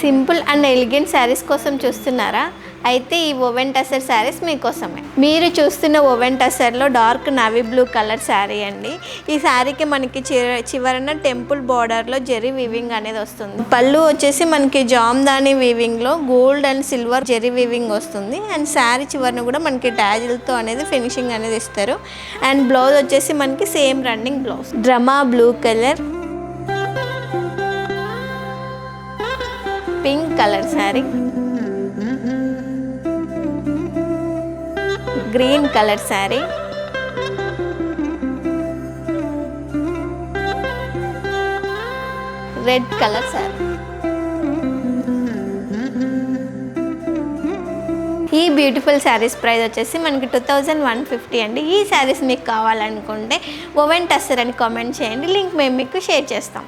Simple and elegant saris కోసం చూస్తున్నారా? అయితే ఈ ఓవెన్ టసర్ శారీస్ మీకోసమే. మీరు చూస్తున్న ఓవెన్ టసర్లో dark navy blue colour sari అండి. ఈ శారీకి మనకి చివరన టెంపుల్ బార్డర్లో జెరీ వీవింగ్ అనేది వస్తుంది. పళ్ళు వచ్చేసి మనకి జామ్దాని వీవింగ్లో gold and silver zari weaving వస్తుంది. అండ్ శారీ చివరన కూడా మనకి టాజిల్తో అనేది ఫినిషింగ్ అనేది ఇస్తారు. అండ్ బ్లౌజ్ వచ్చేసి మనకి సేమ్ రన్నింగ్ బ్లౌజ్. డ్రమా blue colour, pink colour sari, green colour sari, red colour sari. ఈ బ్యూటిఫుల్ శారీస్ ప్రైస్ వచ్చేసి మనకి 2150 అండి. ఈ శారీస్ మీకు కావాలనుకుంటే ఓవెన్ టసర్ అని కామెంట్ చేయండి, లింక్ మేము మీకు షేర్ చేస్తాం.